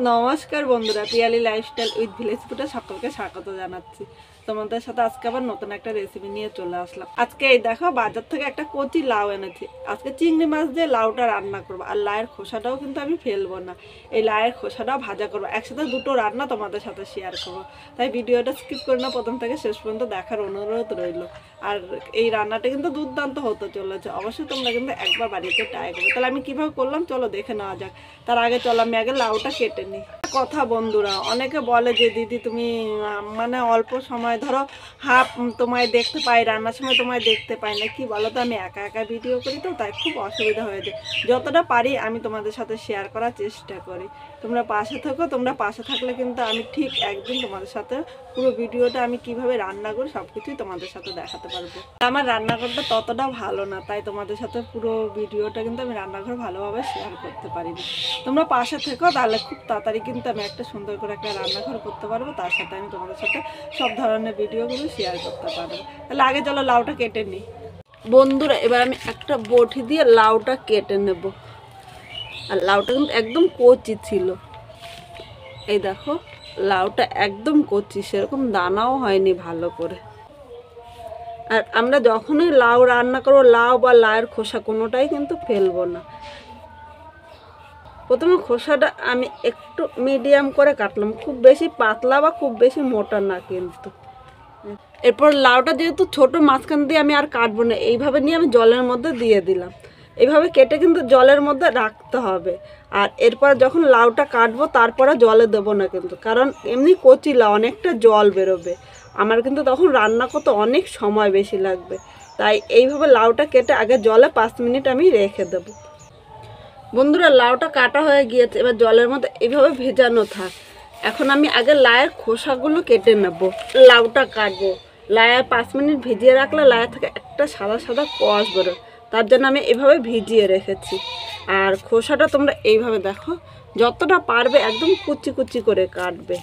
নমস্কার বন্ধুরা, Piyali lifestyle with village ফুডে সকলকে স্বাগত জানাচ্ছি। তোমাদের সাথে আজকে আবার নতুন একটা রেসিপি নিয়ে চলে আসলাম। আজকে এই দেখো, বাজার থেকে একটা কচি লাউ এনেছি। আজকে চিংড়ি মাছ দিয়ে লাউটা রান্না করবো, আর লাউয়ের খোসাটাও কিন্তু আমি ফেলবো না। এই লাউয়ের খোসাটাও ভাজা করবো, একসাথে দুটো রান্না তোমাদের সাথে শেয়ার করবো। তাই ভিডিওটা স্কিপ করে না, প্রথম থেকে শেষ পর্যন্ত দেখার অনুরোধ রইল। আর এই রান্নাটা কিন্তু দুর্দান্ত হতে চলেছে, অবশ্যই তোমরা কিন্তু একবার বাড়িতে ট্রাই করবে। তাহলে আমি কিভাবে করলাম চলো দেখে নেওয়া যাক। তার আগে চলো আমি আগে লাউটা কেটে নিই। কথা বন্ধুরা, অনেকে বলে যে দিদি তুমি মানে অল্প সময় ধরো হাফ তোমায় দেখতে পাই, রান্নার সময় তোমায় দেখতে পাই না। কি বলো তো, আমি একা একা ভিডিও করি তো, তাই খুব অসুবিধা হয়ে যায়। যতটা পারি আমি তোমাদের সাথে শেয়ার করার চেষ্টা করি। তোমরা পাশে থাকো, তোমরা পাশে থাকলে কিন্তু আমি ঠিক একদিন তোমাদের সাথে পুরো ভিডিওটা আমি কিভাবে রান্না করি সব কিছুই তোমাদের সাথে দেখাতে পারবো। আমার রান্নাঘরটা ততটা ভালো না, তাই তোমাদের সাথে পুরো ভিডিওটা কিন্তু আমি রান্নাঘর ভালোভাবে শেয়ার করতে পারিনি। তোমরা পাশে থেকো, তাহলে খুব তাড়াতাড়ি কিন্তু আমি একটা সুন্দর করে একটা রান্নাঘর করতে পারবো। তার সাথে আমি তোমাদের সাথে সব ধরনের ভিডিওগুলো শেয়ার করতে পারবো। তাহলে আগে চলো লাউটা কেটে নিই বন্ধুরা। এবার আমি একটা বটি দিয়ে লাউটা কেটে নেব। আর লাউটা কিন্তু একদম কচি ছিল। এই দেখো, লাউটা একদম কচি, সেরকম দানাও হয়নি ভালো করে। আর আমরা যখনই লাউ রান্না করবো, লাউ বা লাউয়ের খোসা কোনোটাই কিন্তু ফেলবো না। প্রথমে খোসাটা আমি একটু মিডিয়াম করে কাটলাম, খুব বেশি পাতলা বা খুব বেশি মোটা না কিন্তু। এরপর লাউটা যেহেতু ছোট, মাঝখান দিয়ে আমি আর কাটবো না, এইভাবে নিয়ে আমি জলের মধ্যে দিয়ে দিলাম। এইভাবে কেটে কিন্তু জলের মধ্যে রাখতে হবে। আর এরপর যখন লাউটা কাটবো তারপরে জলে দেবো না কিন্তু, কারণ এমনি কচি লাউ অনেকটা জল বেরোবে, আমার কিন্তু তখন রান্না করতে অনেক সময় বেশি লাগবে। তাই এইভাবে লাউটা কেটে আগে জলে 5 মিনিট আমি রেখে দেবো। বন্ধুরা, লাউটা কাটা হয়ে গিয়েছে, এবার জলের মধ্যে এইভাবে ভেজানো থাক। এখন আমি আগে লাউয়ের খোসাগুলো কেটে নেব। লাউটা কাটবো, লাউয়ের 5 মিনিট ভিজিয়ে রাখলে লাউয়ের থেকে একটা সাদা সাদা কষ বেরোয়, তার জন্য আমি এইভাবে ভিজিয়ে রেখেছি। আর খোসাটা তোমরা এইভাবে দেখো, যতটা পারবে একদম কুচি কুচি করে কাটবে।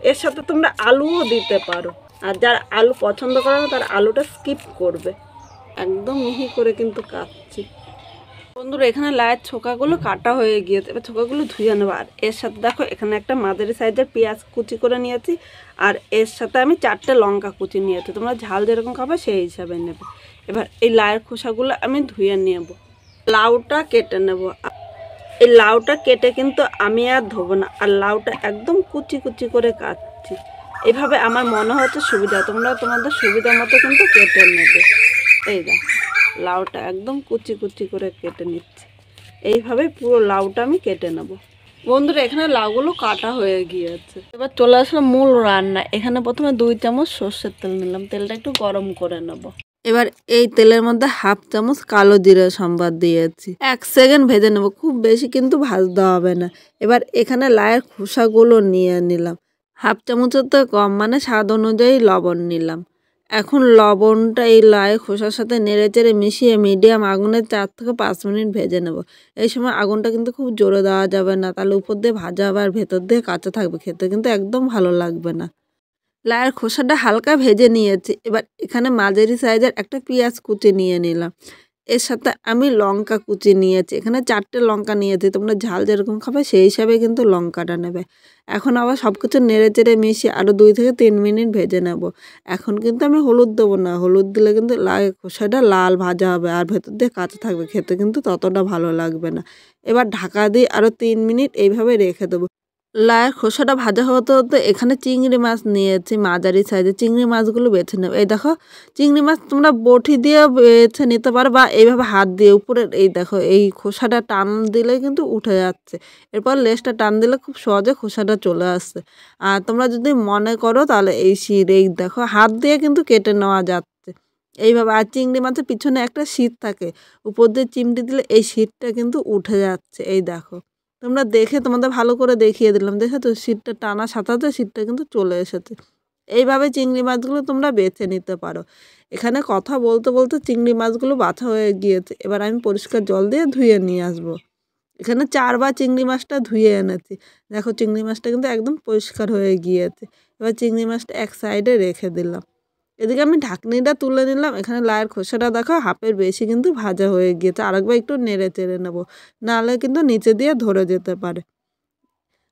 এর সাথে তোমরা আলুও দিতে পারো, আর যারা আলু পছন্দ করে না তারা আলুটা স্কিপ করবে। একদম মিহি করে কিন্তু কাটছি বন্ধুরা। এখানে লাউয়ের ছোকাগুলো কাটা হয়ে গিয়েছে, এবার ছোকাগুলো ধুয়ে নেবো। আর এর সাথে দেখো, এখানে একটা মাঝারি সাইজের পেঁয়াজ কুচি করে নিয়েছি, আর এর সাথে আমি 4টে লঙ্কা কুচি নিয়েছি। তোমরা ঝাল যেরকম খাবে সেই হিসাবে নেবে। এবার এই লাউয়ের খোসাগুলো আমি ধুয়ে নেব, লাউটা কেটে নেব। এই লাউটা কেটে কিন্তু আমি আর ধোবো না, আর লাউটা একদম কুচি কুচি করে কাটছি। এইভাবে আমার মনে হচ্ছে সুবিধা, তোমরা তোমাদের সুবিধা মতো কিন্তু কেটে নেবে। এই দেখো, লাউটা একদম কুচি কুচি করে কেটে নিচ্ছি। এইভাবে পুরো লাউটা আমি কেটে নেব বন্ধুরা। এখানে লাউগুলো কাটা হয়ে গিয়েছে, এবার চলে আসলাম মূল রান্না। এখানে প্রথমে 2 চামচ সর্ষের তেল নিলাম, তেলটা একটু গরম করে নেব। এবার এই তেলের মধ্যে 1/2 চামচ কালো জিরা সম্বাদ দিয়েছি, 1 সেকেন্ড ভেজে নেব, খুব বেশি কিন্তু ভাজতে হবে না। এবার এখানে লাউয়ের খোসাগুলো নিয়ে নিলাম, 1/2 চামচের তো কম, মানে স্বাদ অনুযায়ী লবণ নিলাম। এখন লবণটা এই লাউয়ের খোসার সাথে নেড়ে চেড়ে মিশিয়ে মিডিয়াম আগুনে 4 থেকে 5 মিনিট ভেজে নেব। এই সময় আগুনটা কিন্তু খুব জোরে দেওয়া যাবে না, তাহলে উপর দিয়ে ভাজা হবে আর ভেতর দিয়ে কাঁচা থাকবে, খেতে কিন্তু একদম ভালো লাগবে না। লাউয়ের খোসাটা হালকা ভেজে নিয়েছি। এবার এখানে মাঝারি সাইজের একটা পেঁয়াজ কুচি নিয়ে নিলাম, এর সাথে আমি লঙ্কা কুচি নিয়েছি। এখানে 4টে লঙ্কা নিয়েছি, তোমরা ঝাল যেরকম খাবে সেই হিসাবে কিন্তু লঙ্কাটা নেবে। এখন আবার সব কিছু নেড়ে চেড়ে মিশিয়ে আরও 2 থেকে 3 মিনিট ভেজে নেব। এখন কিন্তু আমি হলুদ দেবো না, হলুদ দিলে কিন্তু লাউয়ের খোসাটা লাল ভাজা হবে আর ভেতর দিয়ে কাঁচা থাকবে, খেতে কিন্তু ততটা ভালো লাগবে না। এবার ঢাকা দিয়ে আরও 3 মিনিট এইভাবে রেখে দেবো। লাউয়ের খোসাটা ভাজা হতে হতে এখানে চিংড়ি মাছ নিয়েছি, মাঝারি সাইজের চিংড়ি মাছগুলো বেছে নেব। এই দেখো, চিংড়ি মাছ তোমরা বটি দিয়ে বেছে নিতে পারো বা এইভাবে হাত দিয়ে উপরে, এই দেখো এই খোসাটা টান দিলে কিন্তু উঠে যাচ্ছে। এরপর লেজটা টান দিলে খুব সহজে খোসাটা চলে আসছে। আর তোমরা যদি মনে করো তাহলে এই দেখো হাত দিয়ে কিন্তু কেটে নেওয়া যাচ্ছে এইভাবে। আর চিংড়ি মাছের পিছনে একটা শীট থাকে, উপর দিয়ে চিমটি দিলে এই শীটটা কিন্তু উঠে যাচ্ছে। এই দেখো, তোমরা দেখে তোমাদের ভালো করে দেখিয়ে দিলাম, দেখেছো শীটটা টানার সাথে সাথে শীটটা কিন্তু চলে এসেছে। এইভাবে চিংড়ি মাছগুলো তোমরা বেছে নিতে পারো। এখানে কথা বলতে বলতে চিংড়ি মাছগুলো বাছা হয়ে গিয়েছে, এবার আমি পরিষ্কার জল দিয়ে ধুয়ে নিয়ে আসবো। এখানে 4বার চিংড়ি মাছটা ধুয়ে এনেছি। দেখো চিংড়ি মাছটা কিন্তু একদম পরিষ্কার হয়ে গিয়েছে। এবার চিংড়ি মাছটা এক সাইডে রেখে দিলাম। এদিকে আমি ঢাকনিটা তুলে নিলাম। এখানে লাউয়ের খোসাটা দেখো হাফের বেশি কিন্তু ভাজা হয়ে গিয়েছে, আরেকবার একটু নেড়ে চেড়ে নেবো, নাহলে কিন্তু নিচে দিয়ে ধরে যেতে পারে।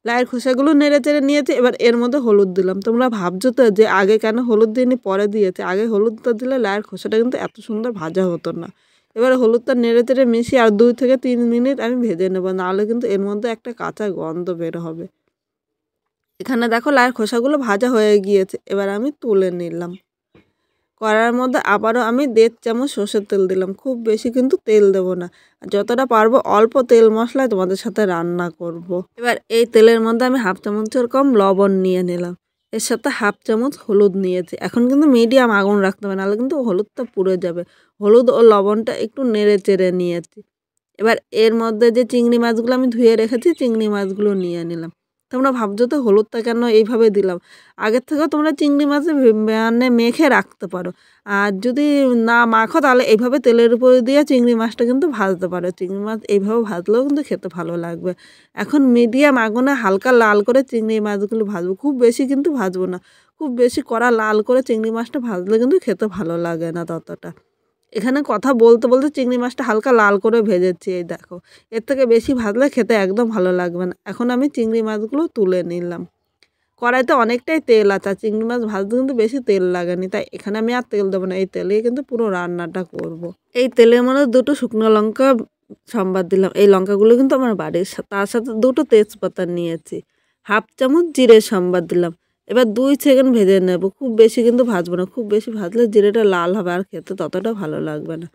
লাউয়ের খোসাগুলো নেড়ে চেড়ে নিয়েছি। এবার এর মধ্যে হলুদ দিলাম। তোমরা ভাবছো তো যে আগে কেন হলুদ দিইনি, পরে দিয়েছে। আগে হলুদটা দিলে লাউয়ের খোসাটা কিন্তু এত সুন্দর ভাজা হতো না। এবার হলুদটা নেড়ে চেড়ে মিশিয়ে আর 2 থেকে 3 মিনিট আমি ভেজে নেবো, নাহলে কিন্তু এর মধ্যে একটা কাঁচা গন্ধ বের হবে। এখানে দেখো লাউয়ের খোসাগুলো ভাজা হয়ে গিয়েছে। এবার আমি তুলে নিলাম। কড়াইয়ের মধ্যে আবারও আমি 1.5 চামচ সর্ষের তেল দিলাম। খুব বেশি কিন্তু তেল দেবো না, যতটা পারবো অল্প তেল মশলায় তোমাদের সাথে রান্না করব। এবার এই তেলের মধ্যে আমি 1/2 চামচের কম লবণ নিয়ে নিলাম, এর সাথে 1/2 চামচ হলুদ নিয়েছি। এখন কিন্তু মিডিয়াম আগুন রাখতে হবে, নাহলে কিন্তু হলুদটা পুড়ে যাবে। হলুদ ও লবণটা একটু নেড়ে চেড়ে নিয়েছি। এবার এর মধ্যে যে চিংড়ি মাছগুলো আমি ধুয়ে রেখেছি, চিংড়ি মাছগুলো নিয়ে নিলাম। তোমরা ভাবছো তো হলুদটা কেন এইভাবে দিলাম, আগের থেকেও তোমরা চিংড়ি মাছে মানে মেখে রাখতে পারো। আর যদি না মাখো তাহলে এইভাবে তেলের উপরে দিয়ে চিংড়ি মাছটা কিন্তু ভাজতে পারো। চিংড়ি মাছ এইভাবে ভাজলেও কিন্তু খেতে ভালো লাগবে। এখন মিডিয়াম আগুনে হালকা লাল করে চিংড়ি মাছগুলো ভাজবো, খুব বেশি কিন্তু ভাজবো না। খুব বেশি কড়া লাল করে চিংড়ি মাছটা ভাজলে কিন্তু খেতে ভালো লাগে না ততটা। এখানে কথা বলতে বলতে চিংড়ি মাছটা হালকা লাল করে ভেজেছি, এই দেখো। এর থেকে বেশি ভাজলে খেতে একদম ভালো লাগবে না। এখন আমি চিংড়ি মাছগুলো তুলে নিলাম। কড়াইতে অনেকটাই তেল আছে, আর চিংড়ি মাছ ভাজতে কিন্তু বেশি তেল লাগেনি, তাই এখানে আমি আর তেল দেবো না। এই তেলেই কিন্তু পুরো রান্নাটা করব। এই তেলের মধ্যে 2টো শুকনো লঙ্কা সম্বাদ দিলাম। এই লঙ্কাগুলো কিন্তু আমার বাড়ির, তার সাথে 2টো তেজপাতা নিয়েছি। 1/2 চামচ জিরে সম্বাদ দিলাম। এবার 2 সেকেন্ড ভেজে নেব, খুব বেশি কিন্তু ভাজবো না। খুব বেশি ভাজলে জিরেটা লাল হবে আর খেতে ততটা ভালো লাগবে না।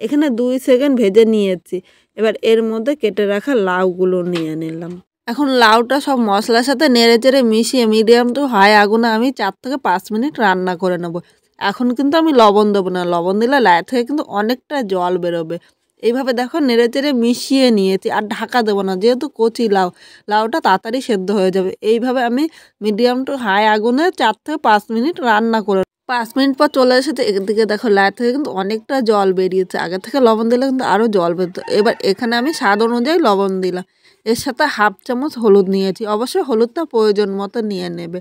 এখানে 2 সেকেন্ড ভেজে নিয়েছি। এবার এর মধ্যে কেটে রাখা লাউগুলো নিয়ে নিলাম। এখন লাউটা সব মশলার সাথে নেড়ে চেড়ে মিশিয়ে মিডিয়াম টু হাই আগুনে আমি 4 থেকে 5 মিনিট রান্না করে নেব। এখন কিন্তু আমি লবণ দেবো না, লবণ দিলে লাই থেকে কিন্তু অনেকটা জল বেরোবে। এইভাবে দেখো নেড়ে চেড়ে মিশিয়ে নিয়েছি, আর ঢাকা দেবো না, যেহেতু কচি লাউ, লাউটা তাড়াতাড়ি সেদ্ধ হয়ে যাবে। এইভাবে আমি মিডিয়াম টু হাই আগুনে 4 থেকে 5 মিনিট রান্না করে 5 মিনিট পর চলে এসেছে। এদিকে দেখো লাই থেকে কিন্তু অনেকটা জল বেরিয়েছে, আগে থেকে লবণ দিলে কিন্তু আরও জল বেরোতো। এবার এখানে আমি স্বাদ অনুযায়ী লবণ দিলাম। এর সাথে 1/2 চামচ হলুদ নিয়েছি, অবশ্যই হলুদটা প্রয়োজন মতো নিয়ে নেবে।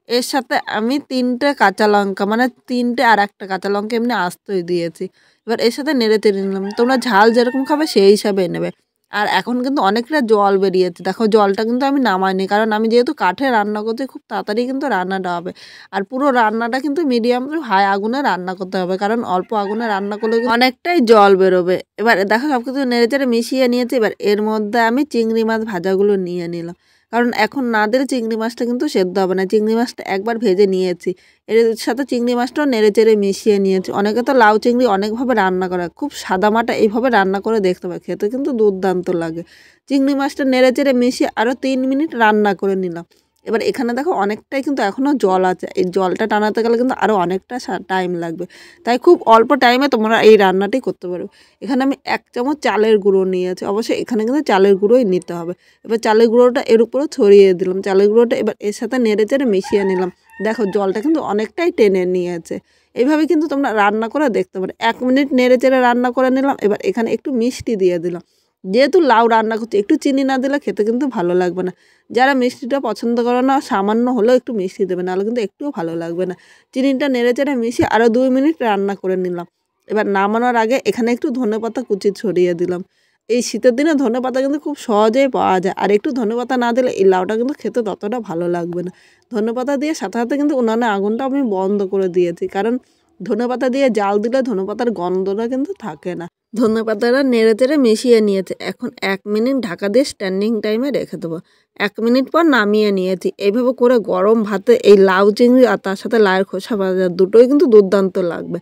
এর সাথে আমি 3টে কাঁচা লঙ্কা, মানে 3টে আর একটা কাঁচা লঙ্কা এমনি আস্তই দিয়েছি। এবার এর সাথে নেড়ে চেড়ে নিলাম। তোমরা ঝাল যেরকম খাবে সেই হিসাবে নেবে। আর এখন কিন্তু অনেকটা জল বেরিয়েছে, দেখো জলটা কিন্তু আমি নামাইনি, কারণ আমি যেহেতু কাঠে রান্না করছি খুব তাড়াতাড়ি কিন্তু রান্নাটা হবে। আর পুরো রান্নাটা কিন্তু মিডিয়াম টু হাই আগুনে রান্না করতে হবে, কারণ অল্প আগুনে রান্না করলে অনেকটাই জল বেরোবে। এবার দেখো সব কিছু নেড়ে চেড়ে মিশিয়ে নিয়েছি। এবার এর মধ্যে আমি চিংড়ি মাছ ভাজাগুলো নিয়ে নিলাম, কারণ এখন না দিলে চিংড়ি মাছটা কিন্তু সেদ্ধ হবে না। চিংড়ি মাছটা একবার ভেজে নিয়েছি, এর সাথে চিংড়ি মাছটাও নেড়ে চেড়ে মিশিয়ে নিয়েছি। অনেকে তো লাউ চিংড়ি অনেকভাবে রান্না করে, খুব সাদামাটা এইভাবে রান্না করে দেখতে পাবে, খেতে কিন্তু দুর্দান্ত লাগে। চিংড়ি মাছটা নেড়ে চেড়ে মিশিয়ে আরও 3 মিনিট রান্না করে নিলাম। এবার এখানে দেখো অনেকটাই কিন্তু এখনও জল আছে, এই জলটা টানাতে গেলে কিন্তু আরও অনেকটা টাইম লাগবে, তাই খুব অল্প টাইমে তোমরা এই রান্নাটি করতে পারো। এখানে আমি 1 চামচ চালের গুঁড়ো নিয়েছি, অবশ্যই এখানে কিন্তু চালের গুঁড়োই নিতে হবে। এবার চালের গুঁড়োটা এর উপরে ছড়িয়ে দিলাম, চালের গুঁড়োটা এবার এর সাথে নেড়ে চেড়ে মিশিয়ে নিলাম। দেখো জলটা কিন্তু অনেকটাই টেনে নিয়েছে। এইভাবে কিন্তু তোমরা রান্না করে দেখতে পারো। 1 মিনিট নেড়ে চেড়ে রান্না করে নিলাম। এবার এখানে একটু মিষ্টি দিয়ে দিলাম, যেহেতু লাউ রান্না করছি একটু চিনি না দিলে খেতে কিন্তু ভালো লাগবে না। যারা মিষ্টিটা পছন্দ করে না, সামান্য হলেও একটু মিষ্টি দেবে, নাহলে কিন্তু একটুও ভালো লাগবে না। চিনিটা নেড়ে চেড়ে মিশিয়ে আরও 2 মিনিট রান্না করে নিলাম। এবার নামানোর আগে এখানে একটু ধনেপাতা কুচি ছড়িয়ে দিলাম। এই শীতের দিনে ধনেপাতা কিন্তু খুব সহজেই পাওয়া যায়, আর একটু ধনেপাতা না দিলে এই লাউটা কিন্তু খেতে ততটা ভালো লাগবে না। ধনেপাতা দিয়ে সাথে সাথে কিন্তু উনানে আগুনটা আমি বন্ধ করে দিয়েছি, কারণ ধনেপাতা দিয়ে জাল দিলে ধনেপাতার গন্ধটা কিন্তু থাকে না। ধনেপাতাটা নেড়ে চেড়ে মিশিয়ে নিয়েছে। এখন 1 মিনিট ঢাকা দিয়ে স্ট্যান্ডিং টাইমে রেখে দেবো। 1 মিনিট পর নামিয়ে নিয়েছি। এইভাবে করে গরম ভাতে এই লাউ চিংড়ি আর তার সাথে লাউয়ের খোসা ভাজা দুটোই কিন্তু দুর্দান্ত লাগবে,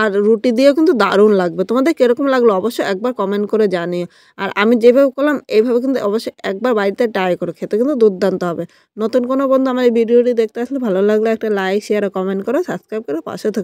আর রুটি দিয়েও কিন্তু দারুণ লাগবে। তোমাদের কীরকম লাগলো অবশ্যই একবার কমেন্ট করে জানিও। আর আমি যেভাবে করলাম এইভাবে কিন্তু অবশ্যই একবার বাড়িতে ট্রাই করো, খেতে কিন্তু দুর্দান্ত হবে। নতুন কোনো বন্ধু আমার এই ভিডিওটি দেখতে আসলে ভালো লাগলে একটা লাইক, শেয়ার আর কমেন্ট করো, সাবস্ক্রাইব করে পাশে থেকো।